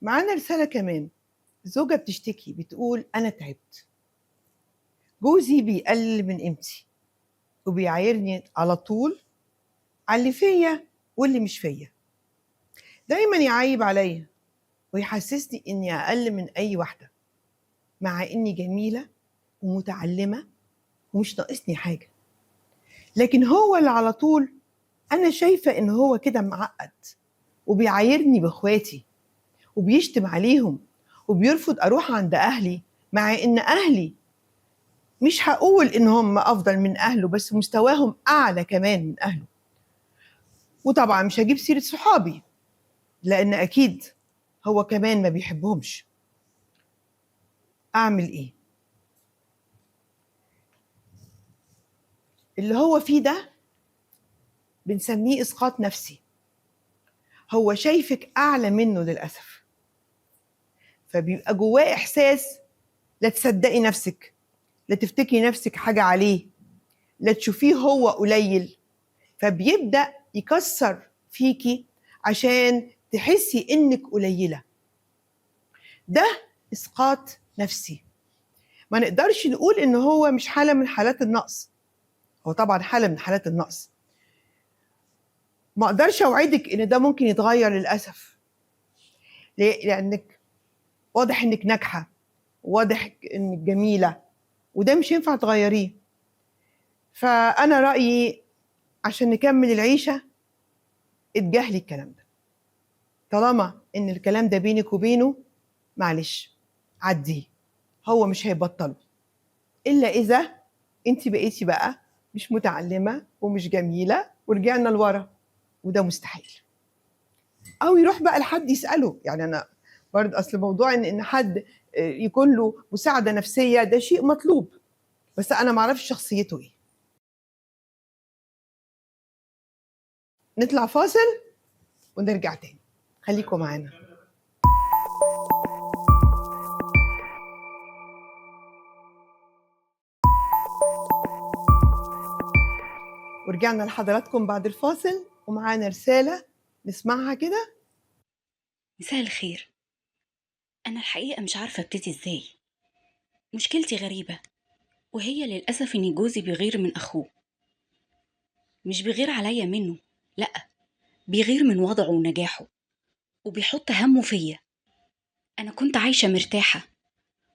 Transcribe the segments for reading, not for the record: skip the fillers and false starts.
معانا رسالة كمان، زوجة بتشتكي بتقول أنا تعبت، جوزي بيقلل من قيمتي وبيعايرني على طول على اللي فيا واللي مش فيا، دايما يعيب عليا ويحسسني إني أقل من أي واحدة مع إني جميلة ومتعلمة ومش ناقصني حاجة، لكن هو اللي على طول أنا شايفة إن هو كده معقد وبيعايرني بإخواتي وبيشتم عليهم وبيرفض أروح عند أهلي، مع إن أهلي مش هقول إن هم أفضل من أهله بس مستواهم أعلى كمان من أهله. وطبعا مش هجيب سيرة صحابي لأن أكيد هو كمان ما بيحبهمش. أعمل إيه؟ اللي هو فيه ده بنسميه إسقاط نفسي، هو شايفك أعلى منه للأسف، فبيبقى جواه إحساس لا تصدقي نفسك، لا تفتكري نفسك حاجة عليه، لا تشوفيه هو قليل، فبيبدأ يكسر فيكي عشان تحسي إنك قليلة. ده إسقاط نفسي، ما نقدرش نقول إن هو مش حالة من حالات النقص، هو طبعا حالة من حالات النقص، ما أقدرش أوعدك إن ده ممكن يتغير للأسف. ليه؟ لأنك واضح إنك ناجحة، واضح إنك جميلة، وده مش ينفع تغيريه. فأنا رأيي عشان نكمل العيشة اتجاهلي الكلام ده، طالما إن الكلام ده بينك وبينه معلش عديه، هو مش هيبطله إلا إذا أنت بقيتي بقى مش متعلمة ومش جميلة ورجعنا لورا، وده مستحيل. أو يروح بقى لحد يسأله، يعني أنا برضه أصل موضوع إن حد يكون له مساعدة نفسية ده شيء مطلوب، بس أنا معرفش شخصيته إيه. نطلع فاصل ونرجع تاني، خليكم معانا. ورجعنا لحضراتكم بعد الفاصل ومعانا رسالة نسمعها كده. مساء الخير. أنا الحقيقة مش عارفة ابتدي إزاي. مشكلتي غريبة، وهي للأسف إن جوزي بيغير من أخوه. مش بيغير عليا منه، لأ، بيغير من وضعه ونجاحه، وبيحط همه فيا. أنا كنت عايشة مرتاحة،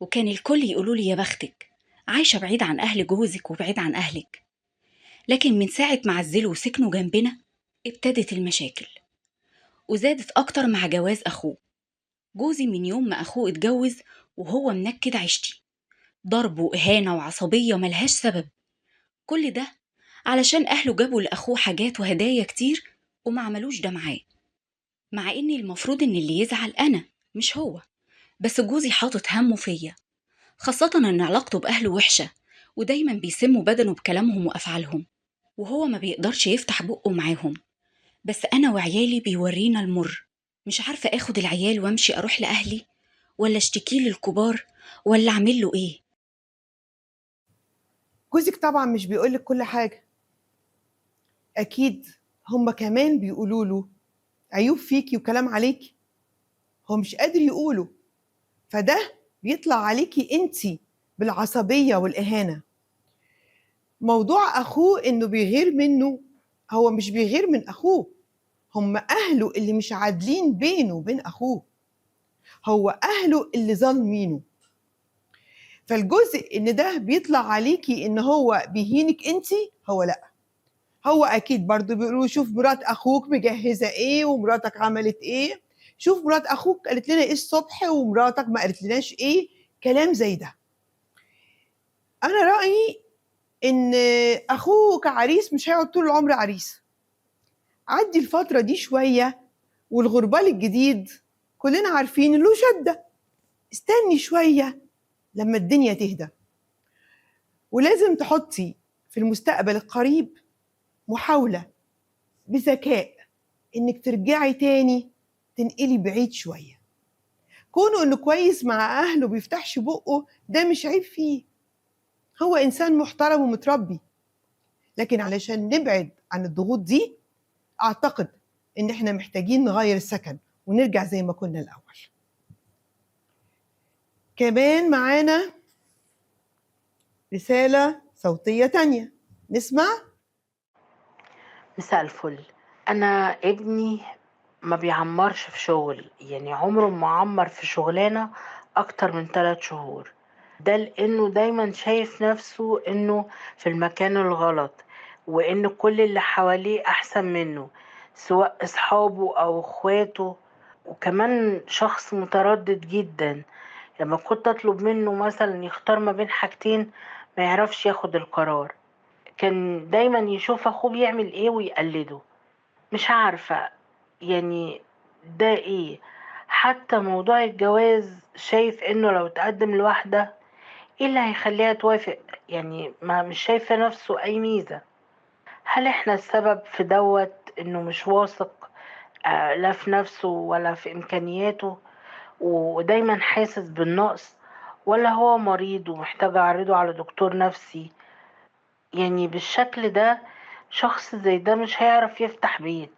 وكان الكل يقولولي يا بختك، عايشة بعيد عن أهل جوزك وبعيد عن أهلك. لكن من ساعة ما عزلوا وسكنوا جنبنا ابتدت المشاكل، وزادت أكتر مع جواز أخوه. جوزي من يوم ما أخوه اتجوز وهو منكد عيشتي، ضرب وإهانة وعصبية ملهاش سبب. كل ده علشان أهله جابوا لأخوه حاجات وهدايا كتير وما عملوش ده معاه، مع إني المفروض إن اللي يزعل أنا مش هو. بس جوزي حاطط همه فيا، خاصة إن علاقته بأهله وحشة، ودايما بيسموا بدنه بكلامهم وأفعالهم، وهو ما بيقدرش يفتح بقه معاهم. بس أنا وعيالي بيورينا المر. مش عارفة أخد العيال وأمشي أروح لأهلي، ولا اشتكي للكبار، ولا أعمل له إيه؟ جوزك طبعا مش بيقولك كل حاجة، أكيد هم كمان بيقولوا له عيوب فيكي وكلام عليكي، هو مش قادر يقوله، فده بيطلع عليكي انتي بالعصبية والإهانة. موضوع أخوه إنه بيغير منه، هو مش بيغير من أخوه، هم أهله اللي مش عادلين بينه وبين أخوه، هو أهله اللي ظالمينه. فالجزء إن ده بيطلع عليكي إن هو بيهينك انتي، هو لأ، هو أكيد برضه بيقولوا شوف مرات أخوك مجهزة إيه ومراتك عملت إيه، شوف مرات أخوك قالت لنا إيه الصبح ومراتك ما قالت لناش إيه، كلام زي ده. أنا رأيي إن أخوه كعريس مش هيقعد طول العمر عريس، عدّي الفترة دي شوية، والغربال الجديد كلنا عارفين له شدة، استني شوية لمّا الدنيا تهدى، ولازم تحطّي في المستقبل القريب محاولة بذكاء إنِّك ترجعي تاني تنقلي بعيد شوية. كونه إنه كويس مع أهله بيفتحش بُقّه ده مش عيب فيه، هو إنسان محترم ومتربي، لكن علشان نبعد عن الضغوط دي أعتقد إن إحنا محتاجين نغيّر السكن ونرجع زي ما كنا الأول. كمان معانا رسالة صوتية تانية، نسمع. مساء الفل. انا ابني ما بيعمرش في شغل، يعني عمره ما عمر في شغلانة اكتر من 3 شهور. ده لانه دايما شايف نفسه انه في المكان الغلط، وان كل اللي حواليه احسن منه، سواء اصحابه او اخواته. وكمان شخص متردد جدا، لما كنت اطلب منه مثلا يختار ما بين حاجتين ما يعرفش ياخد القرار. كان دايما يشوف اخوه بيعمل ايه ويقلده. مش عارفة يعني ده ايه. حتى موضوع الجواز شايف انه لو تقدم لواحدة ايه اللي هيخليها توافق؟ يعني ما مش شايفة نفسه اي ميزة. هل احنا السبب في دوت انه مش واثق لا في نفسه ولا في امكانياته، ودايما حاسس بالنقص؟ ولا هو مريض ومحتاج اعرضه على دكتور نفسي؟ يعني بالشكل ده شخص زي ده مش هيعرف يفتح بيت.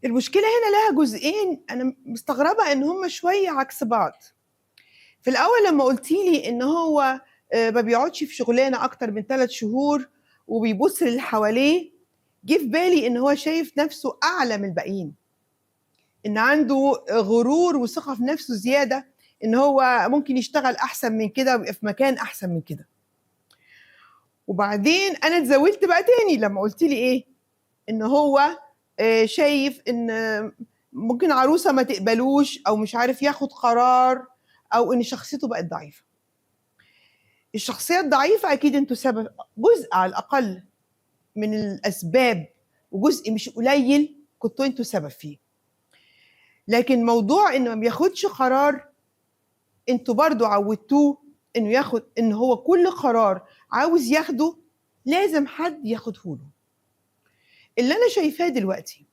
المشكلة هنا لها جزئين، أنا مستغربة إن هما شوية عكس بعض. في الأول لما قلتيلي إن هو ما بيقعدش في شغلانة أكتر من 3 شهور وبيبص للي حواليه، جه في بالي إن هو شايف نفسه أعلى من الباقيين، إن عنده غرور وثقة في نفسه زيادة، إن هو ممكن يشتغل أحسن من كده ويبقى في مكان أحسن من كده. وبعدين أنا اتزاولت بقى تاني لما قلتيلي إيه، إن هو شايف إن ممكن عروسة ما تقبلوش أو مش عارف ياخد قرار، أو إن شخصيته بقت ضعيفة. الشخصية الضعيفة أكيد أنتوا سبب، جزء على الأقل من الأسباب، وجزء مش قليل كنتوا أنتوا سبب فيه. لكن موضوع إنه ما بياخدش قرار، أنتوا برضو عودتوه إنه ياخد، إن هو كل قرار عاوز ياخده لازم حد ياخده له. اللي أنا شايفاه دلوقتي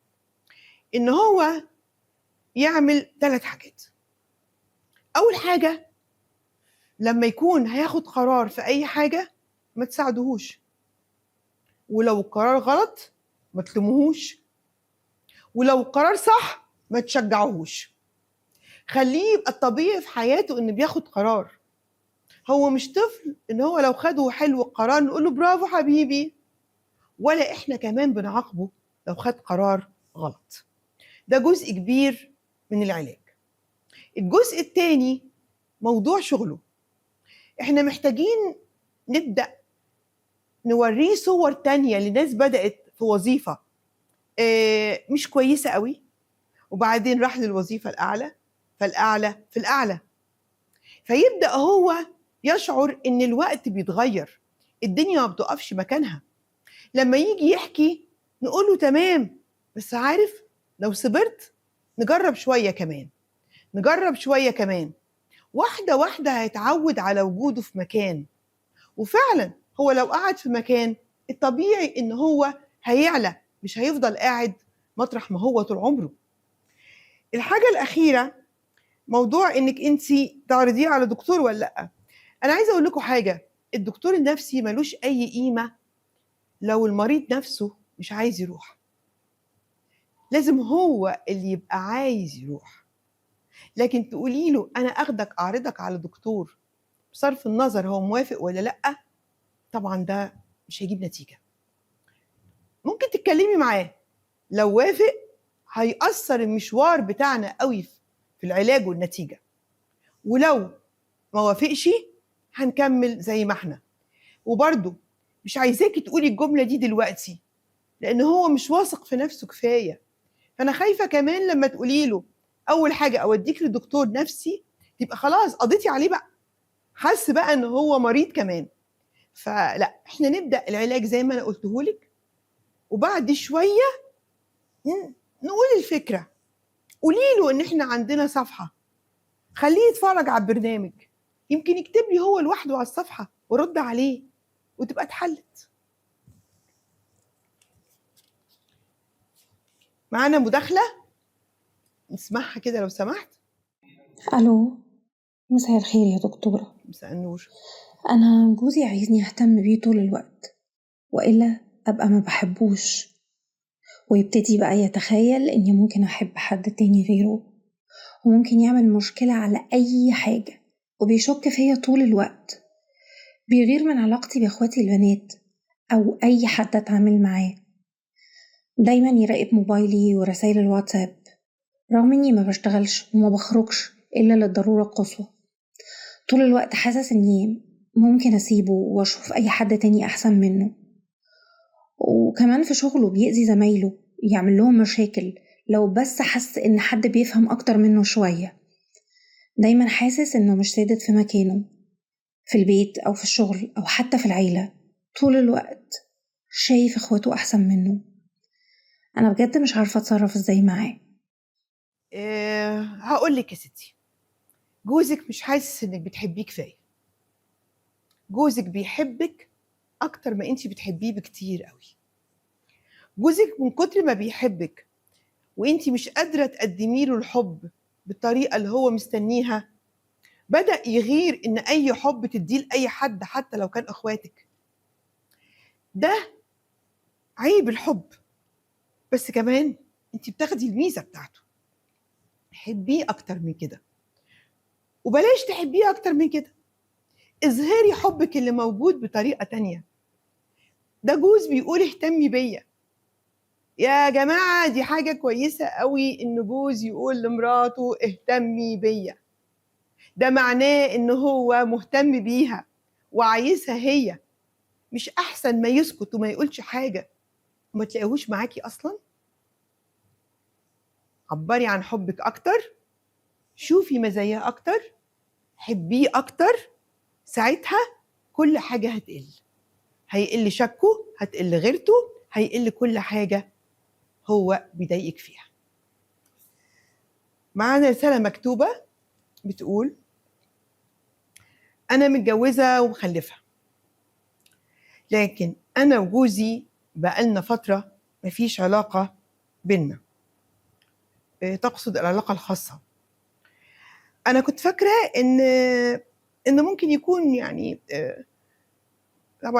إن هو يعمل 3 حاجات. أول حاجة، لما يكون هياخد قرار في أي حاجة ما تساعدوهوش، ولو القرار غلط ما تلوموهوش، ولو القرار صح ما تشجعوهوش. خليه يبقى الطبيعي في حياته إنه بياخد قرار. هو مش طفل إن هو لو خده حلو القرار نقول له برافو حبيبي، ولا إحنا كمان بنعاقبه لو خد قرار غلط. ده جزء كبير من العلاج. الجزء التاني موضوع شغله. إحنا محتاجين نبدأ نوريه صور تانية لناس بدأت في وظيفة مش كويسة قوي، وبعدين راح للوظيفة الأعلى، فالأعلى في الأعلى، فيبدأ هو يشعر إن الوقت بيتغير، الدنيا ما بتقفش مكانها. لما يجي يحكي نقول له تمام، بس عارف لو صبرت نجرب شوية كمان، نجرب شوية كمان، واحدة واحدة هيتعود على وجوده في مكان. وفعلا هو لو قعد في مكان الطبيعي إن هو هيعلى، مش هيفضل قاعد مطرح ما هو طول عمره. الحاجة الأخيرة، موضوع إنك أنت تعرضيه على دكتور ولا لأ. أنا عايزة أقول لكم حاجة، الدكتور النفسي ملوش أي قيمة لو المريض نفسه مش عايز يروح. لازم هو اللي يبقى عايز يروح. لكن تقولي له أنا أخدك أعرضك على دكتور بصرف النظر هو موافق ولا لأ، طبعا ده مش هيجيب نتيجة. ممكن تتكلمي معاه، لو وافق هيأثر المشوار بتاعنا قوي في العلاج والنتيجة، ولو ما وافقش هنكمل زي ما احنا. وبرضه مش عايزاكي تقولي الجملة دي دلوقتي لأن هو مش واثق في نفسه كفاية. فأنا خايفة كمان لما تقولي له أول حاجة أوديك لدكتور نفسي تبقى خلاص قضيتي عليه بقى، حس بقى إن هو مريض كمان. فلا، احنا نبدأ العلاج زي ما أنا قلتهولك، وبعد شوية نقول الفكرة. قولي له إن احنا عندنا صفحة، خليه يتفرج على البرنامج، يمكن يكتب لي هو لوحده على الصفحة ورد عليه وتبقى اتحلت. معانا مداخلة نسمعها كده لو سمحت. ألو، مساء الخير يا دكتورة. مساء النور. أنا جوزي عايزني أهتم بيه طول الوقت، وإلا أبقى ما بحبوش، ويبتدي بقى يتخيل إني ممكن أحب حد تاني غيره، وممكن يعمل مشكلة على أي حاجة، وبيشك فيا طول الوقت. بيغير من علاقتي بإخواتي البنات أو أي حد أتعامل معاه. دايما يراقب موبايلي ورسايل الواتساب، رغم إني ما بشتغلش وما بخرجش إلا للضرورة القصوى. طول الوقت حاسس إني ممكن أسيبه وأشوف أي حد تاني أحسن منه. وكمان في شغله بيأذي زمايله، يعمل لهم مشاكل لو بس حس إن حد بيفهم أكتر منه شوية. دايما حاسس إنه مش سادد في مكانه، في البيت أو في الشغل أو حتى في العيلة. طول الوقت شايف إخواته أحسن منه. أنا بجد مش عارفة أتصرف إزاي معاه. هقول لك يا ستي، جوزك مش حاسس انك بتحبيه كفايه. جوزك بيحبك اكتر ما انت بتحبيه بكتير قوي. جوزك من كتر ما بيحبك وانت مش قادره تقدمي له الحب بالطريقه اللي هو مستنيها، بدأ يغير ان اي حب تديه لاي حد حتى لو كان اخواتك. ده عيب الحب. بس كمان انت بتاخدي الميزه بتاعته. حبيه اكتر من كده، وبلاش تحبيه اكتر من كده. اظهري حبك اللي موجود بطريقه تانية. ده جوز بيقول اهتمي بيا. يا جماعه دي حاجه كويسه قوي ان جوز يقول لمراته اهتمي بيا. ده معناه ان هو مهتم بيها وعايزها هي. مش احسن ما يسكت وما يقولش حاجه وما تلاقيهوش معاكي اصلا؟ عبري عن حبك اكتر، شوفي مزاياه اكتر، حبيه اكتر. ساعتها كل حاجه هتقل. هيقل شكه، هتقل غيرته، هيقل كل حاجه هو بيضايقك فيها. معانا رساله مكتوبه بتقول: انا متجوزه ومخلفه، لكن انا وجوزي بقالنا فتره مفيش علاقه بينا. تقصد العلاقه الخاصه. انا كنت فاكره ان ممكن يكون يعني طبعا